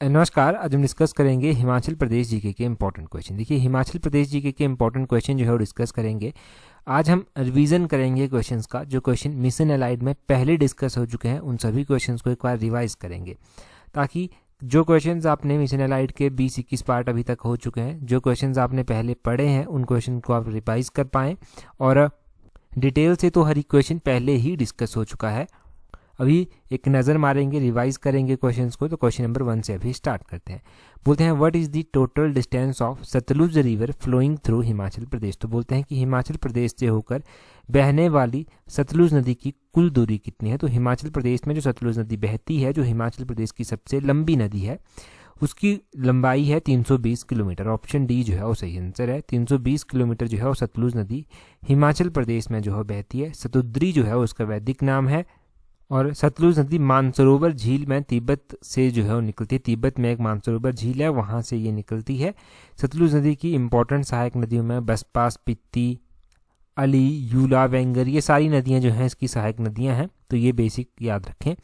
नमस्कार। आज हम डिस्कस करेंगे हिमाचल प्रदेश जीके के इंपॉर्टेंट क्वेश्चन। देखिए, हिमाचल प्रदेश जीके के इंपॉर्टेंट क्वेश्चन जो है वो डिस्कस करेंगे। आज हम रिवीजन करेंगे क्वेश्चंस का। जो क्वेश्चन मिशन एलाइड में पहले डिस्कस हो चुके हैं उन सभी क्वेश्चंस को एक बार रिवाइज करेंगे, ताकि जो क्वेश्चंस आपने मिशन एलाइड के 20-21 पार्ट अभी तक हो चुके हैं, जो क्वेश्चंस आपने पहले पढ़े हैं उन क्वेश्चन को आप रिवाइज कर पाएँ। और डिटेल से तो हर एक क्वेश्चन पहले ही डिस्कस हो चुका है। अभी एक नज़र मारेंगे, रिवाइज करेंगे क्वेश्चंस को। तो क्वेश्चन नंबर 1 से अभी स्टार्ट करते हैं। बोलते हैं what is the total distance of Sutlej river flowing through Himachal Pradesh. तो बोलते हैं कि हिमाचल प्रदेश से होकर बहने वाली सतलुज नदी की कुल दूरी कितनी है। तो हिमाचल प्रदेश में जो सतलुज नदी बहती है, जो हिमाचल प्रदेश की सबसे लंबी नदी है, उसकी लंबाई है 320 किलोमीटर। ऑप्शन डी जो है वो सही आंसर है। 320 किलोमीटर जो है वो सतलुज नदी हिमाचल प्रदेश में जो है बहती है। सतुद्री जो है वो उसका वैदिक नाम है। और सतलुज नदी मानसरोवर झील में तिब्बत से जो है वो निकलती है। तिब्बत में एक मानसरोवर झील है, वहाँ से ये निकलती है। सतलुज नदी की इंपॉर्टेंट सहायक नदियों में बसपा, स्पीति, अली, यूला, वेंगर, ये सारी नदियाँ जो हैं इसकी सहायक नदियाँ हैं। तो ये बेसिक याद रखें।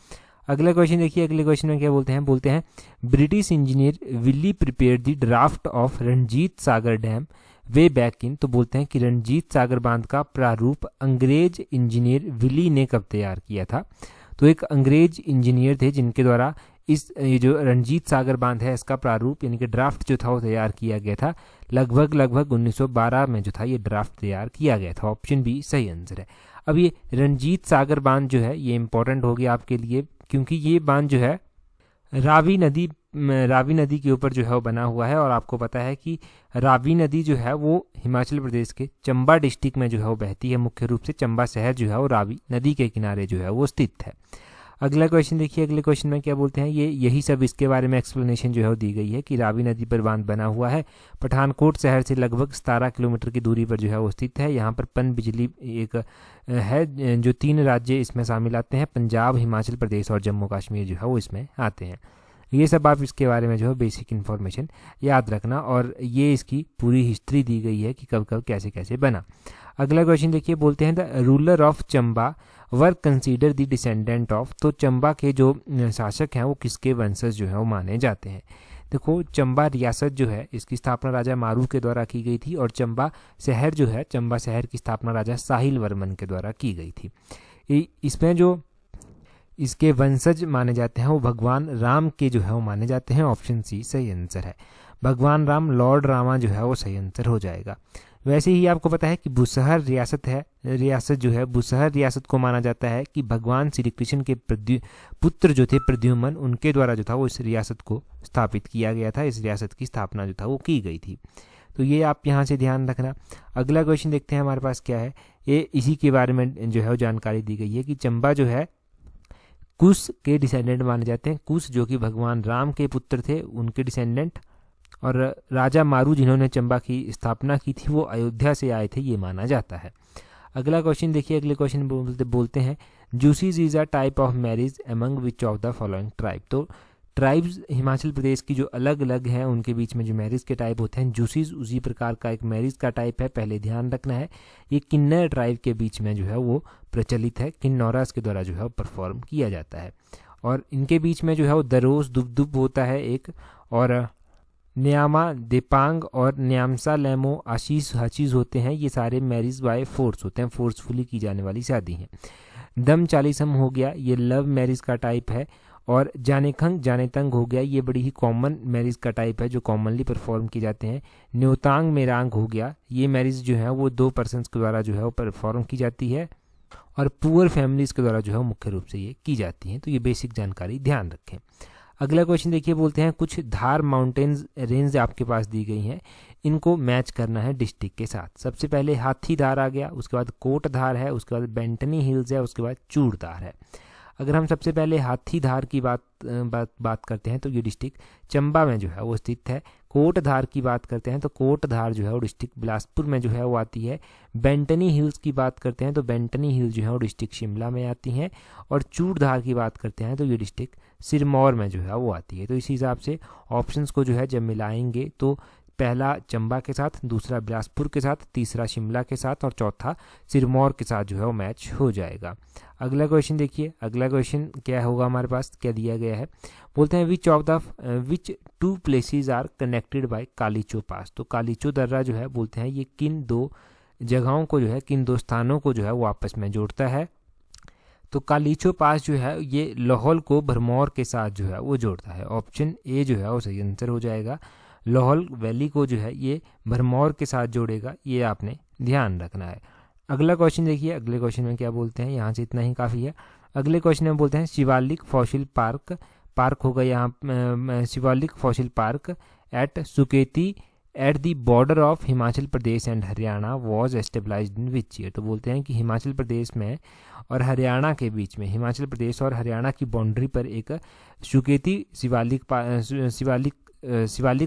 अगला क्वेश्चन देखिए, अगले क्वेश्चन में क्या बोलते हैं British engineer Willey prepare the draft of Ranjit Sagar dam way back in. तो बोलते हैं कि रणजीत सागर बांध का प्रारूप अंग्रेज इंजीनियर विली ने कब तैयार किया था। तो एक अंग्रेज इंजीनियर थे जिनके द्वारा ये जो रणजीत सागर बांध है इसका प्रारूप यानी कि ड्राफ्ट जो था वो तैयार किया गया था। लगभग 1912 में जो था ये ड्राफ्ट तैयार किया गया था। ऑप्शन बी सही आंसर है। अब ये रणजीत सागर बांध जो है ये इंपॉर्टेंट हो गया आपके लिए, क्योंकि ये बांध जो है रावी नदी के ऊपर जो है वो बना हुआ है। और आपको पता है कि रावी नदी जो है वो हिमाचल प्रदेश के चंबा डिस्ट्रिक्ट में जो है वो बहती है। मुख्य रूप से चंबा शहर जो है वो रावी नदी के किनारे जो है वो स्थित है। अगला क्वेश्चन देखिए, अगले क्वेश्चन में क्या बोलते हैं, यही सब इसके बारे में एक्सप्लेनेशन जो है वो दी गई है कि रावी नदी पर बांध बना हुआ है। पठानकोट शहर से लगभग 17 किलोमीटर की दूरी पर जो है वो स्थित है। यहाँ पर पन बिजली एक है, जो 3 राज्य इसमें शामिल आते हैं, पंजाब, हिमाचल प्रदेश और जम्मू कश्मीर जो है वो इसमें आते हैं। ये सब आप इसके बारे में जो है बेसिक इन्फॉर्मेशन याद रखना। और ये इसकी पूरी हिस्ट्री दी गई है कि कब कब कैसे कैसे बना। अगला क्वेश्चन देखिए, बोलते हैं the ruler of Chamba were consider the descendant of. तो चंबा के जो शासक हैं वो किसके वंशज जो है वो माने जाते हैं। देखो, चंबा रियासत जो है इसकी स्थापना राजा मारू के द्वारा की गई थी। और चंबा शहर जो है, चंबा शहर की स्थापना राजा साहिल वर्मन के द्वारा की गई थी। इसमें जो इसके वंशज माने जाते हैं वो भगवान राम के जो है वो माने जाते हैं। ऑप्शन सी सही आंसर है। भगवान राम, लॉर्ड रामा जो है वो सही आंसर हो जाएगा। वैसे ही आपको पता है कि बुसहर रियासत जो है, बुसहर रियासत को माना जाता है कि भगवान श्री कृष्ण के पुत्र जो थे प्रद्युम्न, उनके द्वारा जो था वो इस रियासत को स्थापित किया गया था। इस रियासत की स्थापना जो था वो की गई थी। तो ये आप यहाँ से ध्यान रखना। अगला क्वेश्चन देखते हैं हमारे पास क्या है। ये इसी के बारे में जो है वो जानकारी दी गई है कि चंबा जो है कुश के डिसेंडेंट माने जाते हैं। कुश जो कि भगवान राम के पुत्र थे, उनके डिसेंडेंट। और राजा मारू जिन्होंने चंबा की स्थापना की थी वो अयोध्या से आए थे, ये माना जाता है। अगला क्वेश्चन देखिए, अगले क्वेश्चन बोलते हैं जूसीज is a type of marriage among which of the following tribe. तो ट्राइब्स हिमाचल प्रदेश की जो अलग अलग हैं उनके बीच में जो मैरिज के टाइप होते हैं, जूसीज उसी प्रकार का एक मैरिज का टाइप है। पहले ध्यान रखना है ये किन्नर ट्राइब के बीच में जो है वो प्रचलित है। किन्नौरास के द्वारा जो है वो परफॉर्म किया जाता है। और इनके बीच में जो है वो दरोस दुबदुब होता है एक, और न्यामा देपांग और न्यामसा लेमो आशीष हचीज होते हैं। ये सारे मैरिज बाय फोर्स होते हैं, फोर्सफुली की जाने वाली शादी हैं। दम चालीसम हो गया, ये लव मैरिज का टाइप है। और जानेखंग जानेतंग हो गया, ये बड़ी ही कॉमन मैरिज का टाइप है जो कॉमनली परफॉर्म की जाते हैं। न्योतांग मेरांग हो गया, ये मैरिज जो है वो 2 पर्सन्स के द्वारा जो है वो परफॉर्म की जाती है। और पुअर फैमिलीज के द्वारा जो है मुख्य रूप से ये की जाती हैं। तो ये बेसिक जानकारी ध्यान रखें। अगला क्वेश्चन देखिए, बोलते हैं कुछ धार माउंटेन्स रेंज आपके पास दी गई हैं, इनको मैच करना है डिस्ट्रिक्ट के साथ। सबसे पहले हाथी धार आ गया, उसके बाद कोट धार है, उसके बाद बेंटनी हिल्स है, उसके बाद चूड़ धार है। अगर हम सबसे पहले हाथी धार की बात करते हैं तो ये डिस्ट्रिक्ट चंबा में जो है वो स्थित है। कोट धार की बात करते हैं तो कोट धार जो है वो डिस्ट्रिक्ट बिलासपुर में जो है वो आती है। बेंटनी हिल्स की बात करते हैं तो बेंटनी हिल जो है वो डिस्ट्रिक्ट शिमला में आती हैं। और चूड़ धार की बात करते हैं तो ये डिस्ट्रिक्ट सिरमौर में जो है वो आती है। तो इसी हिसाब से ऑप्शंस को जो है जब मिलाएंगे तो पहला चंबा के साथ, दूसरा बिलासपुर के साथ, तीसरा शिमला के साथ और चौथा सिरमौर के साथ जो है वो मैच हो जाएगा। अगला क्वेश्चन देखिए, अगला क्वेश्चन क्या होगा हमारे पास, क्या दिया गया है, बोलते हैं which two places are connected by Kalicho pass. तो कालीचो दर्रा जो है बोलते हैं ये किन दो जगहों को जो है, किन दो स्थानों को जो है वो आपस में जोड़ता है। तो कालीचो पास जो है ये लाहौल को भरमौर के साथ जो है वो जोड़ता है। ऑप्शन ए जो है वो सही आंसर हो जाएगा। लाहौल वैली को जो है ये भरमौर के साथ जोड़ेगा, ये आपने ध्यान रखना है। अगला क्वेश्चन देखिए, अगले क्वेश्चन में क्या बोलते हैं, यहाँ से इतना ही काफ़ी है। अगले क्वेश्चन में बोलते हैं शिवालिक फॉसिल पार्क होगा यहाँ Shivalik fossil park at Suketi at the border of Himachal Pradesh and Haryana was established in which year. तो बोलते हैं कि हिमाचल प्रदेश में और हरियाणा के बीच में, हिमाचल प्रदेश और हरियाणा की बाउंड्री पर एक सुकेती शिवालिक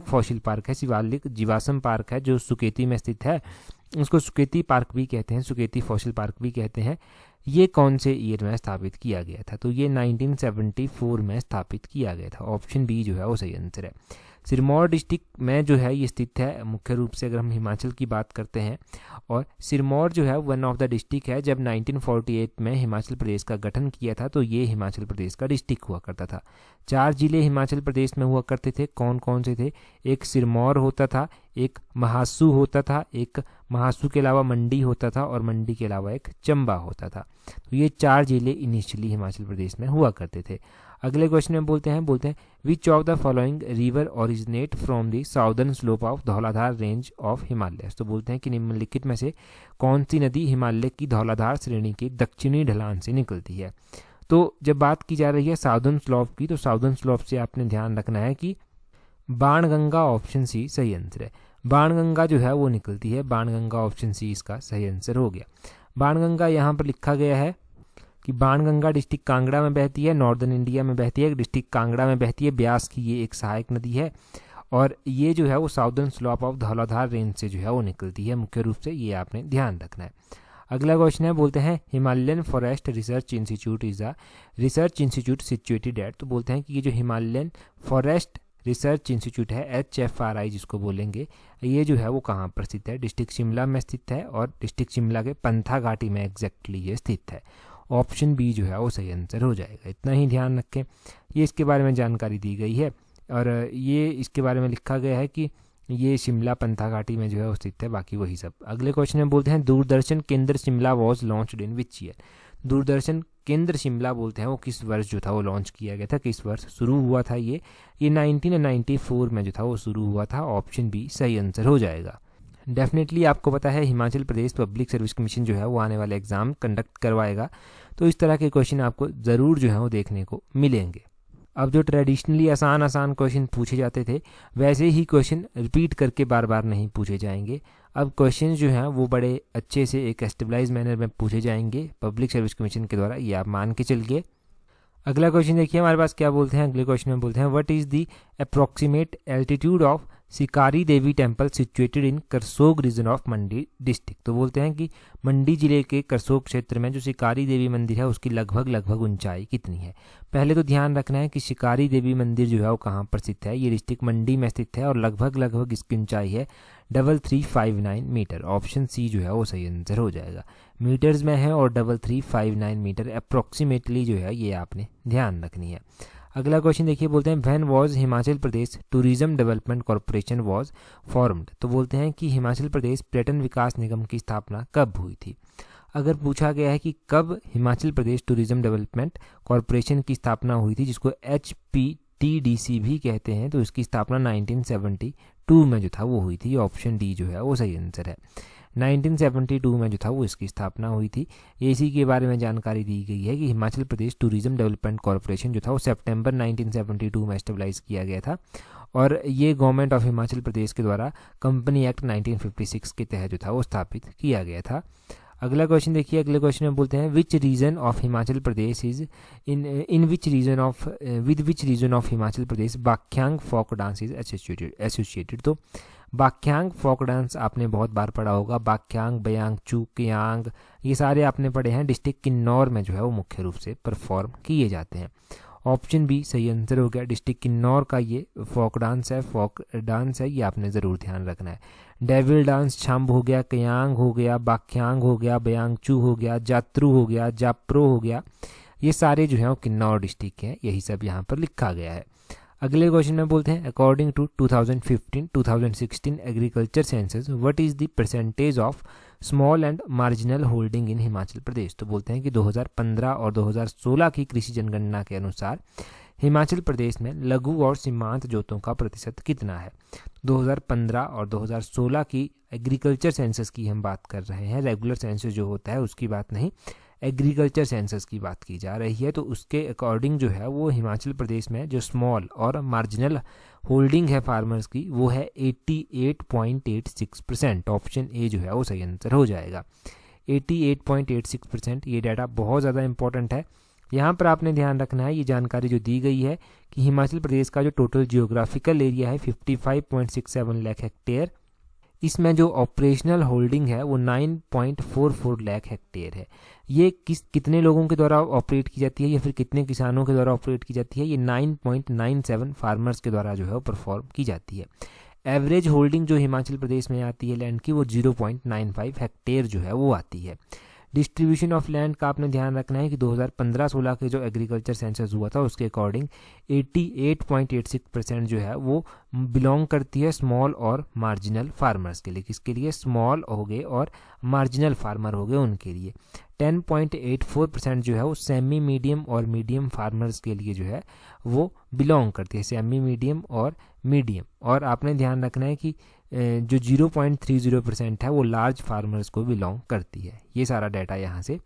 फॉसिल पार्क है, शिवालिक जीवाश्म पार्क है जो सुकेती में स्थित है। उसको सुकेती पार्क भी कहते हैं, सुकेती फॉसिल पार्क भी कहते हैं। ये कौन से ईयर में स्थापित किया गया था, तो ये 1974 में स्थापित किया गया था। ऑप्शन बी जो है वो सही आंसर है। सिरमौर डिस्ट्रिक्ट में जो है ये स्थित है मुख्य रूप से, अगर हम हिमाचल की बात करते हैं। और सिरमौर जो है वन ऑफ द डिस्ट्रिक्ट है, जब 1948 में हिमाचल प्रदेश का गठन किया था तो ये हिमाचल प्रदेश का डिस्ट्रिक्ट हुआ करता था। 4 जिले हिमाचल प्रदेश में हुआ करते थे, कौन कौन से थे, एक सिरमौर होता था, एक महासू होता था, एक महासू के अलावा मंडी होता था और मंडी के अलावा एक चंबा होता था। तो ये 4 जिले इनिशियली हिमाचल प्रदेश में हुआ करते थे। अगले क्वेश्चन में बोलते हैं विच of the following river originate from the southern slope of Dhauladhar range of Himalaya. तो बोलते हैं कि निम्नलिखित में से कौन सी नदी हिमालय की धौलाधार श्रेणी के दक्षिणी ढलान से निकलती है। तो जब बात की जा रही है साउदर्न स्लोप की, तो साउदर्न स्लोप से आपने ध्यान रखना है कि बाणगंगा ऑप्शन सी सही आंसर है। बाणगंगा जो है वो निकलती है, बाणगंगा ऑप्शन सी इसका सही आंसर हो गया। बाणगंगा यहाँ पर लिखा गया है कि बाणगंगा डिस्ट्रिक्ट कांगड़ा में बहती है, नॉर्दर्न इंडिया में बहती है, डिस्ट्रिक्ट कांगड़ा में बहती है, ब्यास की ये एक सहायक नदी है और ये जो है वो southern slope of Dhauladhar range से जो है वो निकलती है मुख्य रूप से, ये आपने ध्यान रखना है। अगला क्वेश्चन है, बोलते हैं Himalayan forest research institute is a research institute situated at. तो बोलते हैं कि ये जो हिमालयन फॉरेस्ट रिसर्च इंस्टीट्यूट है, HFRI जिसको बोलेंगे, ये जो है वो कहाँ पर स्थित है, डिस्ट्रिक्ट शिमला में स्थित है और डिस्ट्रिक्ट शिमला के पंथा घाटी में एग्जैक्टली ये स्थित है। ऑप्शन बी जो है वो सही आंसर हो जाएगा। इतना ही ध्यान रखें, ये इसके बारे में जानकारी दी गई है और ये इसके बारे में लिखा गया है कि ये शिमला पंथा घाटी में जो है वो स्थित है, बाकी वही सब। अगले क्वेश्चन में बोलते हैं दूरदर्शन केंद्र Shimla was launched in which year. Doordarshan केंद्र शिमला बोलते हैं वो किस वर्ष जो था वो लॉन्च किया गया था, किस वर्ष शुरू हुआ था ये 1994 में जो था वो शुरू हुआ था। ऑप्शन बी सही आंसर हो जाएगा। डेफिनेटली आपको पता है Himachal Pradesh public service commission जो है वो आने वाले एग्जाम कंडक्ट करवाएगा, तो इस तरह के क्वेश्चन आपको ज़रूर जो है वो देखने को मिलेंगे। अब जो ट्रेडिशनली आसान क्वेश्चन पूछे जाते थे वैसे ही क्वेश्चन रिपीट करके बार बार नहीं पूछे जाएंगे। अब क्वेश्चन जो हैं वो बड़े अच्छे से एक स्टेबलाइज मैनर में पूछे जाएंगे पब्लिक सर्विस कमीशन के द्वारा, ये आप मान के चलिए। अगला क्वेश्चन देखिए हमारे पास क्या बोलते हैं, अगले क्वेश्चन में बोलते हैं what is the approximate altitude of Shikari Devi temple situated in Karsog region of Mandi district. तो बोलते हैं कि मंडी जिले के करसोग क्षेत्र में जो शिकारी देवी मंदिर है उसकी लगभग ऊंचाई कितनी है। पहले तो ध्यान रखना है कि शिकारी देवी मंदिर जो है वो कहाँ पर स्थित है, ये डिस्ट्रिक्ट मंडी में स्थित है और लगभग इसकी ऊंचाई है 3359 मीटर। ऑप्शन सी जो है वो सही आंसर हो जाएगा। मीटर्स में है और 3359 मीटर अप्रॉक्सीमेटली जो है ये आपने ध्यान रखनी है। अगला क्वेश्चन देखिए, बोलते हैं when was Himachal Pradesh tourism development corporation was formed. तो बोलते हैं कि हिमाचल प्रदेश पर्यटन विकास निगम की स्थापना कब हुई थी। अगर पूछा गया है कि कब Himachal Pradesh tourism development corporation की स्थापना हुई थी, जिसको HPTDC भी कहते हैं, तो इसकी स्थापना 1972 में जो था वो हुई थी। ऑप्शन डी जो है वो सही आंसर है। 1972 में जो था वो इसकी स्थापना हुई थी। ये इसी के बारे में जानकारी दी गई है कि Himachal Pradesh tourism development corporation जो था वो सितंबर 1972 में एस्टेब्लाइज किया गया था और ये गवर्नमेंट ऑफ हिमाचल प्रदेश के द्वारा कंपनी एक्ट 1956 के तहत जो था वो स्थापित किया गया था। अगला क्वेश्चन देखिए, अगले क्वेश्चन में बोलते हैं which region of Himachal Pradesh is in which region of with which region of Himachal Pradesh Bakyang folk dance is associated. तो बाक्यांग फोक डांस आपने बहुत बार पढ़ा होगा, बाक्यांग, बयांग, चूकयांग, ये सारे आपने पढ़े हैं। डिस्ट्रिक्ट किन्नौर में जो है वो मुख्य रूप से परफॉर्म किए जाते हैं। ऑप्शन बी सही आंसर हो गया। डिस्ट्रिक्ट किन्नौर का ये फोक डांस है, ये आपने ज़रूर ध्यान रखना है। डेविल डांस छंब हो गया, कयांग हो गया, बाख्यांग हो गया, बयांगचू हो गया, जात्रू हो गया, जाप्रो हो गया, ये सारे जो हैं वो किन्नौर डिस्ट्रिक्ट के हैं, यही सब यहाँ पर लिखा गया है। अगले क्वेश्चन में बोलते हैं according to 2015-2016 agriculture census what is the percentage of small and marginal holding in Himachal Pradesh. तो बोलते हैं कि 2015 और 2016 की कृषि जनगणना के अनुसार हिमाचल प्रदेश में लघु और सीमांत जोतों का प्रतिशत कितना है। 2015 और 2016 की एग्रीकल्चर सेंसस की हम बात कर रहे हैं, रेगुलर सेंसस जो होता है उसकी बात नहीं, एग्रीकल्चर सेंसस की बात की जा रही है। तो उसके अकॉर्डिंग जो है वो हिमाचल प्रदेश में जो स्मॉल और मार्जिनल होल्डिंग है फार्मर्स की वो है 88.86%। ऑप्शन ए जो है वो सही आंसर हो जाएगा। 88.86%, ये डाटा बहुत ज़्यादा इंपॉर्टेंट है। यहाँ पर आपने ध्यान रखना है, ये जानकारी जो दी गई है कि हिमाचल प्रदेश का जो टोटल जियोग्राफिकल एरिया है 55.67 लाख हेक्टेयर, इसमें जो ऑपरेशनल होल्डिंग है वो 9.44 लाख हेक्टेयर है। ये कितने लोगों के द्वारा ऑपरेट की जाती है या फिर कितने किसानों के द्वारा ऑपरेट की जाती है, ये 9.97 फार्मर्स के द्वारा जो है वो परफॉर्म की जाती है। एवरेज होल्डिंग जो हिमाचल प्रदेश में आती है लैंड की वो 0.95 हेक्टेयर जो है वो आती है। डिस्ट्रीब्यूशन ऑफ लैंड का आपने ध्यान रखना है कि 2015-16 के जो एग्रीकल्चर सेंसस हुआ था उसके अकॉर्डिंग 88.86% जो है वो बिलोंग करती है स्मॉल और मार्जिनल फार्मर्स के लिए। किसके लिए? स्मॉल हो गए और मार्जिनल फार्मर हो गए उनके लिए। 10.84% जो है वो सेमी मीडियम और मीडियम फार्मर्स के लिए जो है वो बिलोंग करती है, सेमी मीडियम और मीडियम। और आपने ध्यान रखना है कि जो 0.30% है वो लार्ज फार्मर्स को बिलोंग करती है। ये सारा डाटा यहाँ से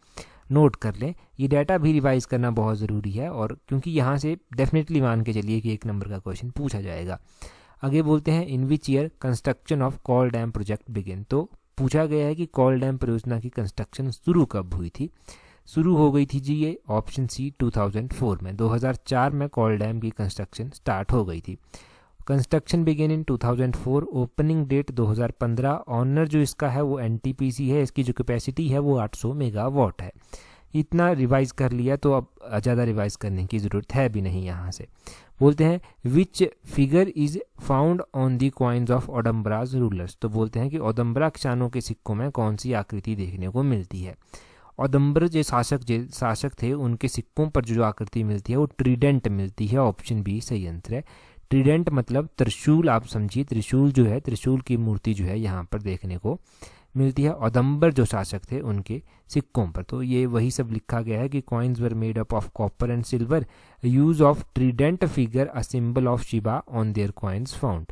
नोट कर लें। ये डाटा भी रिवाइज करना बहुत ज़रूरी है, और क्योंकि यहाँ से डेफिनेटली मान के चलिए कि 1 नंबर का क्वेश्चन पूछा जाएगा। आगे बोलते हैं in which year construction of Kol dam project begin. तो पूछा गया है कि कॉल डैम परियोजना की कंस्ट्रक्शन शुरू कब हुई थी। शुरू हो गई थी जी ये ऑप्शन सी 2004 में। 2004 में कॉल डैम की कंस्ट्रक्शन स्टार्ट हो गई थी। Construction began in 2004, opening date 2015। Honour जो इसका है वो एनटीपीसी है, इसकी जो कैपेसिटी है वो 800 मेगावाट है। इतना रिवाइज कर लिया तो अब ज़्यादा रिवाइज करने की ज़रूरत है भी नहीं। यहाँ से बोलते हैं which figure is found on the coins of Audumbara rulers. तो बोलते हैं कि ओडम्बरा किसानों के सिक्कों में कौन सी आकृति देखने को मिलती है। ओडम्बर जो शासक थे उनके सिक्कों पर जो आकृति मिलती है वो ट्रीडेंट मिलती है। ऑप्शन बी सही आंसर है। ट्रीडेंट मतलब त्रिशूल, आप समझिए त्रिशूल जो है, त्रिशूल की मूर्ति जो है यहाँ पर देखने को मिलती है ओडम्बर जो शासक थे उनके सिक्कों पर। तो ये वही सब लिखा गया है कि coins were made up of copper and silver, use of Trident figure a symbol of Shiva on their coins found.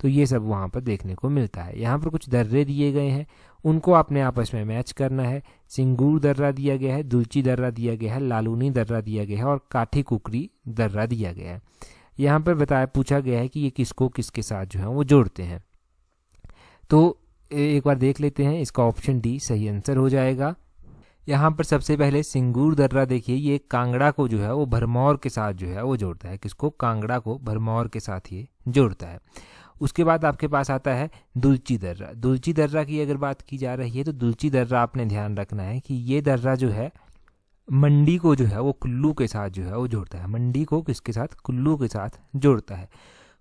तो ये सब वहाँ पर देखने को मिलता है। यहाँ पर कुछ दर्रे दिए गए हैं, उनको आपने आपस में मैच करना है। सिंगूर दर्रा दिया गया है, दुलची दर्रा दिया गया है, लालूनी दर्रा दिया गया है और काठी कुकरी दर्रा दिया गया है। यहाँ पर पूछा गया है कि ये किसको किसके साथ जो है वो जोड़ते हैं। तो एक बार देख लेते हैं, इसका ऑप्शन डी सही आंसर हो जाएगा। यहाँ पर सबसे पहले सिंगूर दर्रा देखिए, ये कांगड़ा को जो है वो भरमौर के साथ जो है वो जोड़ता है। किसको? कांगड़ा को भरमौर के साथ ये जोड़ता है। उसके बाद आपके पास आता है दुलची दर्रा। दुलची दर्रा की अगर बात की जा रही है तो दुलची दर्रा आपने ध्यान रखना है कि ये दर्रा जो है मंडी को जो है वो कुल्लू के साथ जो है वो जोड़ता है। मंडी को किसके साथ? कुल्लू के साथ जोड़ता है।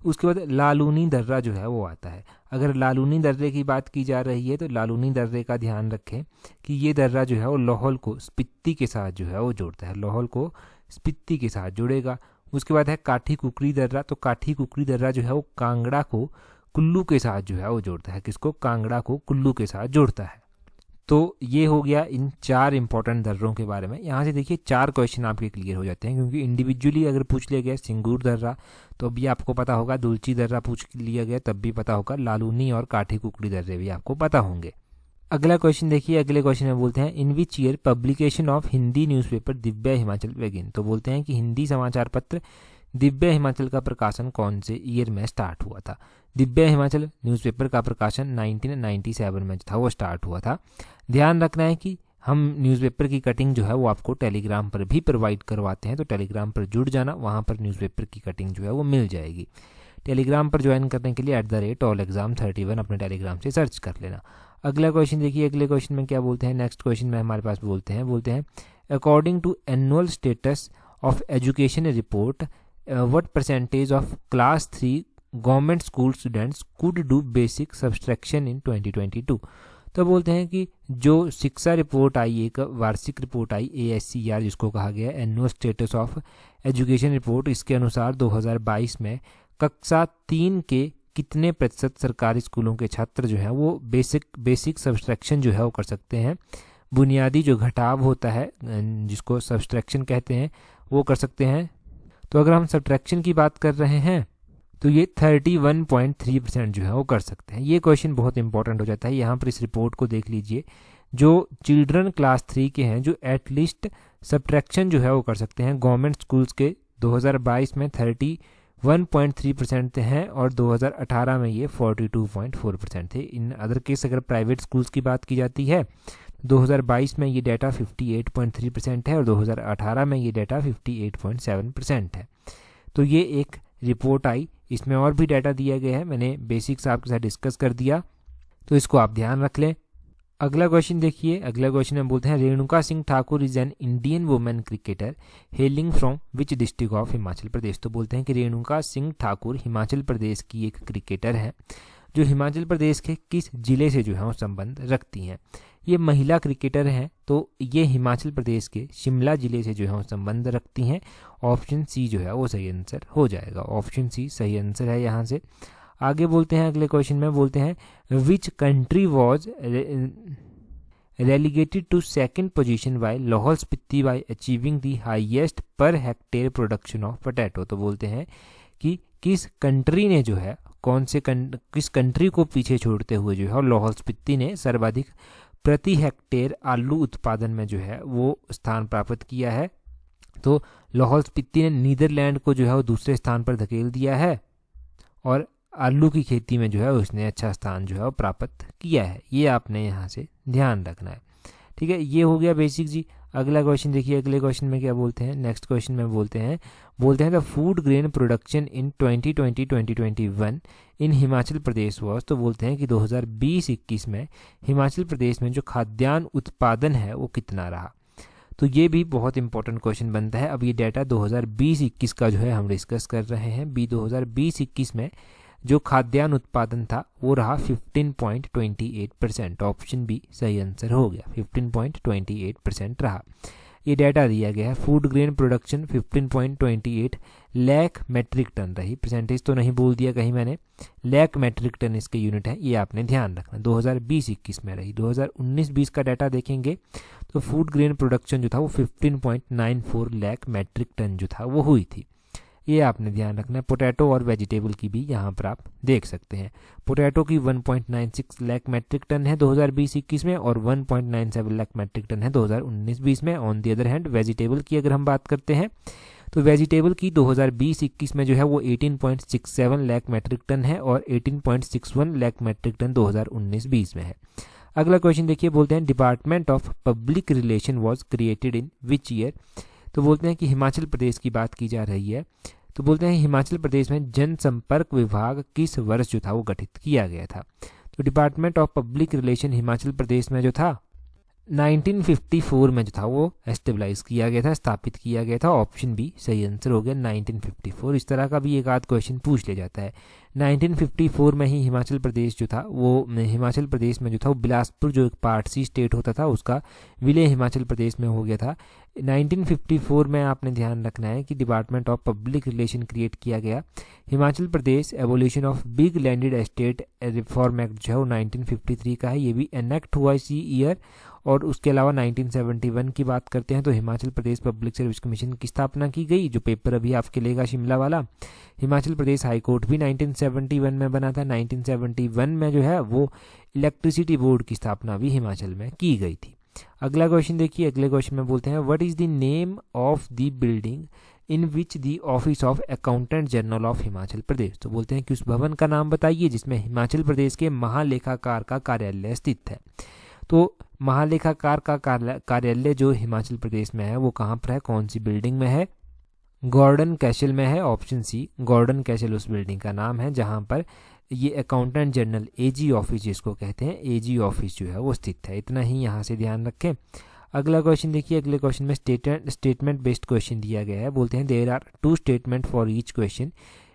उसके बाद लालूनी दर्रा जो है वो आता है। अगर लालूनी दर्रे की बात की जा रही है तो लालूनी दर्रे का ध्यान रखें कि ये दर्रा जो है वो लाहौल को स्पीति के साथ जो है वो जोड़ता है। लाहौल को स्पीति के साथ जुड़ेगा। उसके बाद है काठी कुकरी दर्रा। तो काठी कुकरी दर्रा जो है वो कांगड़ा को कुल्लू के साथ जो है वो जोड़ता है। किसको? कांगड़ा को कुल्लू के साथ जोड़ता है। तो ये हो गया इन 4 इंपॉर्टेंट दर्रों के बारे में। यहाँ से देखिए 4 क्वेश्चन आपके क्लियर हो जाते हैं, क्योंकि इंडिविजुअली अगर पूछ लिया गया सिंगूर दर्रा तो भी आपको पता होगा, दुलची दर्रा पूछ लिया गया तब भी पता होगा, लालूनी और काठी कुकड़ी दर्रे भी आपको पता होंगे। अगला क्वेश्चन देखिए, अगले क्वेश्चन में बोलते हैं in which year publication of Hindi newspaper Divya Himachal begin. तो बोलते हैं कि हिंदी समाचार पत्र दिव्य हिमाचल का प्रकाशन कौन से ईयर में स्टार्ट हुआ था। दिव्य हिमाचल न्यूज़पेपर का प्रकाशन 1997 में था वो स्टार्ट हुआ था। ध्यान रखना है कि हम न्यूज़पेपर की कटिंग जो है वो आपको टेलीग्राम पर भी प्रोवाइड करवाते हैं, तो टेलीग्राम पर जुड़ जाना, वहाँ पर न्यूज़पेपर की कटिंग जो है वो मिल जाएगी। टेलीग्राम पर ज्वाइन करने के लिए @allexam31 अपने टेलीग्राम से सर्च कर लेना। अगला क्वेश्चन देखिए, अगले क्वेश्चन में क्या बोलते हैं। नेक्स्ट क्वेश्चन में हमारे पास बोलते हैं according to annual status of education report what percentage of class 3 government school students could do basic subtraction in 2022। तो बोलते हैं कि जो शिक्षा रिपोर्ट आई, एक वार्षिक रिपोर्ट आई ASCR जिसको कहा गया annual status of education report, इसके अनुसार 2022 में कक्षा 3 के कितने प्रतिशत सरकारी स्कूलों के छात्र जो हैं वो बेसिक सब्सट्रैक्शन जो है वो कर सकते हैं, बुनियादी जो घटाव होता है जिसको सब्सट्रैक्शन कहते हैं वो कर सकते हैं। तो अगर हम सब्ट्रैक्शन की बात कर रहे हैं तो ये 31.3% जो है वो कर सकते हैं। ये क्वेश्चन बहुत इंपॉर्टेंट हो जाता है। यहाँ पर इस रिपोर्ट को देख लीजिए, जो चिल्ड्रन क्लास 3 के हैं जो एटलीस्ट सब्ट्रैक्शन जो है वो कर सकते हैं, गवर्नमेंट स्कूल्स के 2022 में 31.3% हैं और 2018 में ये 42.4% थे। इन अदर केस अगर प्राइवेट स्कूल्स की बात की जाती है 2022 में ये डाटा 58.3% है और 2018 में ये डाटा 58.7% है। तो ये एक रिपोर्ट आई, इसमें और भी डाटा दिया गया है, मैंने बेसिक्स आपके साथ डिस्कस कर दिया, तो इसको आप ध्यान रख लें। अगला क्वेश्चन देखिए, अगला क्वेश्चन हम बोलते हैं Renuka Singh Thakur is an Indian women cricketer hailing from which district of Himachal Pradesh. तो बोलते हैं कि रेणुका सिंह ठाकुर हिमाचल प्रदेश की एक क्रिकेटर है जो हिमाचल प्रदेश के किस जिले से जो है वो संबंध रखती हैं। ये महिला क्रिकेटर हैं तो ये हिमाचल प्रदेश के शिमला जिले से जो है वो संबंध रखती हैं। ऑप्शन सी जो है वो सही आंसर हो जाएगा, ऑप्शन सी सही आंसर है। यहाँ से आगे बोलते हैं, अगले क्वेश्चन में बोलते हैं which country was relegated to second position by Lahaul Spiti by achieving the highest per hectare production of potato. तो बोलते हैं कि किस कंट्री ने जो है किस कंट्री को पीछे छोड़ते हुए जो है लाहौल स्पीति ने सर्वाधिक प्रति हेक्टेयर आलू उत्पादन में जो है वो स्थान प्राप्त किया है। तो लाहौल स्पीति ने नीदरलैंड को जो है वो दूसरे स्थान पर धकेल दिया है और आलू की खेती में जो है उसने अच्छा स्थान जो है वो प्राप्त किया है। ये आपने यहाँ से ध्यान रखना है, ठीक है। ये हो गया बेसिक जी। अगला क्वेश्चन देखिए, अगले क्वेश्चन में क्या बोलते हैं, नेक्स्ट क्वेश्चन में बोलते हैं the food grain production in 2020-2021 in Himachal Pradesh was. तो बोलते हैं कि 2020-21 में हिमाचल प्रदेश में जो खाद्यान्न उत्पादन है वो कितना रहा। तो ये भी बहुत इंपॉर्टेंट क्वेश्चन बनता है। अब ये डाटा 2020-21 का जो है हम डिस्कस कर रहे हैं। 2020-21 में जो खाद्यान्न उत्पादन था वो रहा 15.28%। ऑप्शन बी सही आंसर हो गया, 15.28% रहा। ये डाटा दिया गया है। Food grain production 15.28 lakh metric ton रही, परसेंटेज तो नहीं बोल दिया कहीं मैंने, लाख मैट्रिक टन इसके यूनिट है, ये आपने ध्यान रखना। 2020-21 में रही। 2019-20 का डाटा देखेंगे तो फूड ग्रेन प्रोडक्शन जो था वो 15.94 लाख मैट्रिक टन जो था वो हुई थी, ये आपने ध्यान रखना है। पोटैटो और वेजिटेबल की भी यहाँ पर आप देख सकते हैं। पोटैटो की 1.96 लाख मैट्रिक टन है 2020-21 में और 1.97 लाख मैट्रिक टन है 2019-20 में। On the other hand vegetable की अगर हम बात करते हैं तो वेजिटेबल की 2020-21 में जो है वो 18.67 लाख मैट्रिक टन है और 18.61 लाख मैट्रिक टन 2019-20 में है। अगला क्वेश्चन देखिए, बोलते हैं department of public relation was created in which year. तो बोलते हैं कि हिमाचल प्रदेश की बात की जा रही है। तो बोलते हैं हिमाचल प्रदेश में जनसंपर्क विभाग किस वर्ष जो था वो गठित किया गया था। तो department of public relation Himachal Pradesh में जो था 1954 में जो था वो एस्टेब्लाइज किया गया था, स्थापित किया गया था। ऑप्शन बी सही आंसर हो गया, 1954। इस तरह का भी एक आध क्वेश्चन पूछ लिया जाता है। 1954 में ही हिमाचल प्रदेश जो था वो हिमाचल प्रदेश में जो था वो बिलासपुर जो एक पारसी स्टेट होता था उसका विलय हिमाचल प्रदेश में हो गया था। 1954 में आपने ध्यान रखना है कि department of public relation create किया गया। Himachal Pradesh evolution of big landed estate reform act जो है वो 1953 का है, ये भी एनेक्ट हुआ इसी ईयर। और उसके अलावा 1971 की बात करते हैं तो Himachal Pradesh public service commission की स्थापना की गई, जो पेपर अभी आपके लेगा शिमला वाला। हिमाचल प्रदेश हाई कोर्ट भी 1971 में बना था। 1971 में जो है वो इलेक्ट्रिसिटी बोर्ड की स्थापना भी हिमाचल में की गई थी। अगला क्वेश्चन देखिए, अगले क्वेश्चन में बोलते हैं what is the name of the building in which the office of accountant general of Himachal Pradesh. तो बोलते हैं कि उस भवन का नाम बताइए जिसमें हिमाचल प्रदेश के महालेखाकार का कार्यालय स्थित है। तो महालेखाकार का कार्यालय जो हिमाचल प्रदेश में है वो कहाँ पर है, कौन सी बिल्डिंग में है? गॉर्डन कैसल में है। ऑप्शन सी गॉर्डन कैसल उस बिल्डिंग का नाम है जहाँ पर ये अकाउंटेंट जनरल एजी ऑफिस जिसको कहते हैं, एजी ऑफिस जो है वो स्थित है। इतना ही यहाँ से ध्यान रखें। अगला क्वेश्चन देखिए, अगले क्वेश्चन में स्टेटमेंट बेस्ड क्वेश्चन दिया गया है। बोलते हैं there are 2 statement for each question,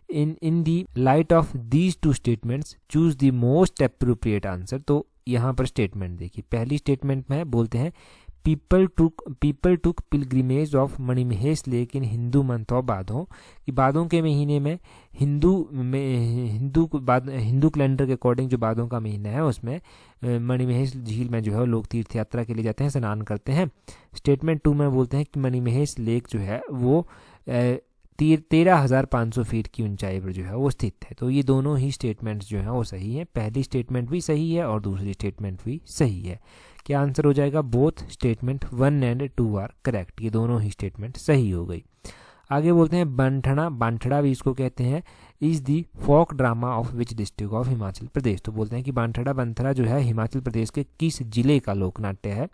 in the light of these 2 statements choose the most appropriate answer. तो यहाँ पर स्टेटमेंट देखिए, पहली स्टेटमेंट में बोलते हैं people took pilgrimage of Manimahesh lake in Hindu month of Bhadon, कि बादों के महीने में हिंदू कैलेंडर के अकॉर्डिंग जो बादों का महीना है उसमें मणिमहेश झील में जो है लोग तीर्थ यात्रा के लिए जाते हैं, स्नान करते हैं। स्टेटमेंट 2 में बोलते हैं कि मणिमहेश लेक जो है वो 13,500 फीट की ऊंचाई पर जो है वो स्थित है। तो ये दोनों ही स्टेटमेंट्स जो हैं वो सही है, पहली स्टेटमेंट भी सही है और दूसरी स्टेटमेंट भी सही है। क्या आंसर हो जाएगा? Both statement 1 and 2 are correct, ये दोनों ही स्टेटमेंट सही हो गई। आगे बोलते हैं बांठड़ा भी इसको कहते हैं, is the folk drama of which district of Himachal Pradesh. तो बोलते हैं कि बांथड़ा जो है हिमाचल प्रदेश के किस जिले का लोकनाट्य है?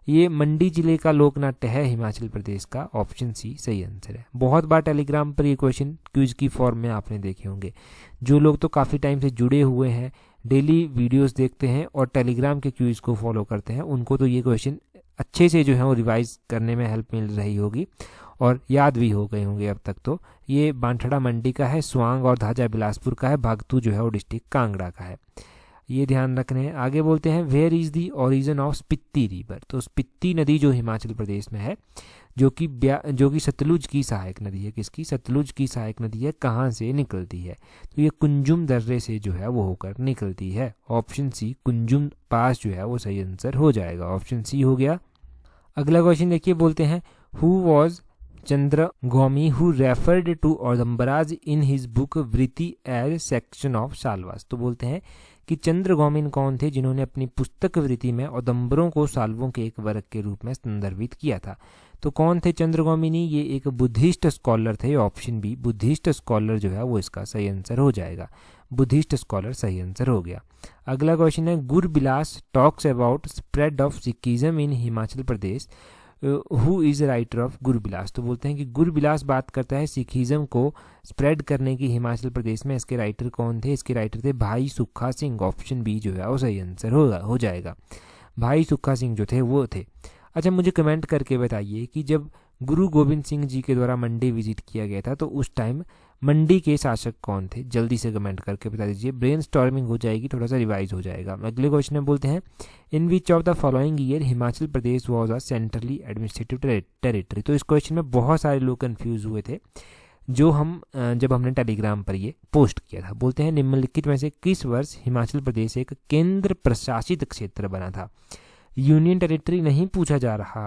ये मंडी जिले का लोकनाट्य है हिमाचल प्रदेश का। ऑप्शन सी सही आंसर है। बहुत बार टेलीग्राम पर ये क्वेश्चन क्विज की फॉर्म में आपने देखे होंगे। जो लोग तो काफ़ी टाइम से जुड़े हुए हैं, डेली वीडियोस देखते हैं और टेलीग्राम के क्विज को फॉलो करते हैं, उनको तो ये क्वेश्चन अच्छे से जो है वो रिवाइज करने में हेल्प मिल रही होगी और याद भी हो गए होंगे अब तक। तो ये बांथड़ा मंडी का है, स्वांग और धाजा बिलासपुर का है, भागतू जो है वो डिस्ट्रिक्ट कांगड़ा का है, ये ध्यान रखने हैं। आगे बोलते हैं where is the origin of Spiti river. तो स्पिति नदी जो हिमाचल प्रदेश में है, जो कि सतलुज की सहायक नदी है। किसकी? सतलुज की सहायक नदी है। कहाँ से निकलती है? तो ये कुंजुम दर्रे से जो है वो होकर निकलती है। ऑप्शन सी कुंजुम पास जो है वो सही आंसर हो जाएगा। ऑप्शन सी हो गया। अगला क्वेश्चन देखिए, बोलते हैं who was Chandragomi who referred to Audumbara in his book Vritti as section of Salvas. तो बोलते हैं कि चंद्रगौमिन कौन थे जिन्होंने अपनी पुस्तक वृत्ति में औदम्बरों को साल्वों के एक वर्ग के रूप में संदर्भित किया था। तो कौन थे चंद्रगौमिनी? ये एक बुद्धिस्ट स्कॉलर थे। ऑप्शन बी बुद्धिस्ट स्कॉलर जो है वो इसका सही आंसर हो जाएगा। बुद्धिस्ट स्कॉलर सही आंसर हो गया। अगला क्वेश्चन है Gurbilas talks about spread of Sikhism in Himachal Pradesh, who is writer of Gurbilas. तो बोलते हैं कि गुरबिलास बात करता है सिखिज्म को स्प्रेड करने की हिमाचल प्रदेश में। इसके राइटर कौन थे? इसके राइटर थे भाई सुक्खा सिंह। ऑप्शन बी जो है वो सही आंसर हो जाएगा। भाई सुक्खा सिंह जो थे वो थे। अच्छा, मुझे कमेंट करके बताइए कि जब गुरु गोविंद सिंह जी के द्वारा मंडी विजिट किया गया था तो उस टाइम मंडी के शासक कौन थे? जल्दी से कमेंट करके बता दीजिए। ब्रेन स्टॉर्मिंग हो जाएगी, थोड़ा सा रिवाइज हो जाएगा। अगले क्वेश्चन में बोलते हैं in which of the following year Himachal Pradesh was a centrally administrative territory. तो इस क्वेश्चन में बहुत सारे लोग कन्फ्यूज हुए थे जब हमने टेलीग्राम पर ये पोस्ट किया था। बोलते हैं निम्नलिखित में से किस वर्ष हिमाचल प्रदेश एक केंद्र प्रशासित क्षेत्र बना था? यूनियन टेरिटरी नहीं पूछा जा रहा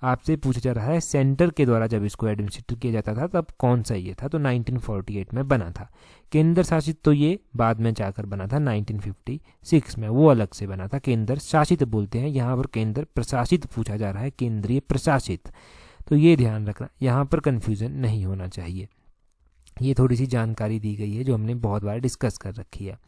आपसे पूछा जा रहा है सेंटर के द्वारा जब इसको एडमिनिस्ट्रेट किया जाता था तब कौन सा ये था? तो 1948 में बना था। केंद्र शासित तो ये बाद में जाकर बना था 1956 में, वो अलग से बना था। केंद्र शासित बोलते हैं, यहाँ पर केंद्र प्रशासित पूछा जा रहा है, केंद्रीय प्रशासित। तो ये ध्यान रखना, यहाँ पर कन्फ्यूजन नहीं होना चाहिए। ये थोड़ी सी जानकारी दी गई है जो हमने बहुत बार डिस्कस कर रखी है।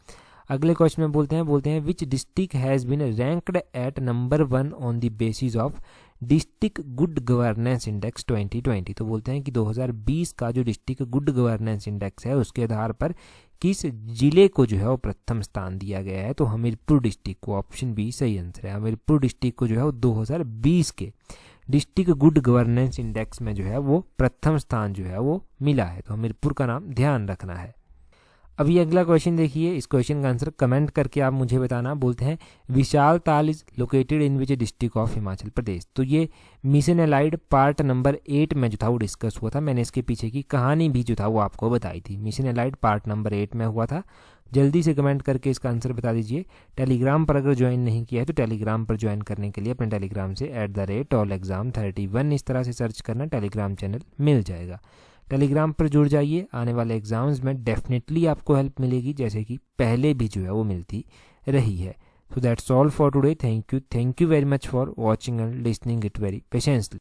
अगले क्वेश्चन में बोलते हैं which district has been ranked at number 1 on the basis of district good governance index 2020। तो बोलते हैं कि 2020 का जो डिस्ट्रिक्ट गुड गवर्नेंस इंडेक्स है उसके आधार पर किस जिले को जो है वो प्रथम स्थान दिया गया है? तो हमीरपुर डिस्ट्रिक्ट को। ऑप्शन बी सही आंसर है। हमीरपुर डिस्ट्रिक्ट को जो है वो 2020 के डिस्ट्रिक्ट गुड गवर्नेंस इंडेक्स में जो है वो प्रथम स्थान जो है वो मिला है। तो हमीरपुर का नाम ध्यान रखना है। अब ये अगला क्वेश्चन देखिए, इस क्वेश्चन का आंसर कमेंट करके आप मुझे बताना। बोलते हैं Vishal Tal is located in which district of Himachal Pradesh. तो ये मिशन एलाइड पार्ट नंबर 8 में जो था वो डिस्कस हुआ था। मैंने इसके पीछे की कहानी भी जो था वो आपको बताई थी। मिशन एलाइड पार्ट नंबर 8 में हुआ था। जल्दी से कमेंट करके इसका आंसर बता दीजिए। टेलीग्राम पर अगर ज्वाइन नहीं किया है तो टेलीग्राम पर ज्वाइन करने के लिए अपने टेलीग्राम से @allexam31 इस तरह से सर्च करना, टेलीग्राम चैनल मिल जाएगा। टेलीग्राम पर जुड़ जाइए, आने वाले एग्जाम्स में डेफिनेटली आपको हेल्प मिलेगी, जैसे कि पहले भी जो है वो मिलती रही है। So that's all for today. Thank you very much for watching and listening it very patiently.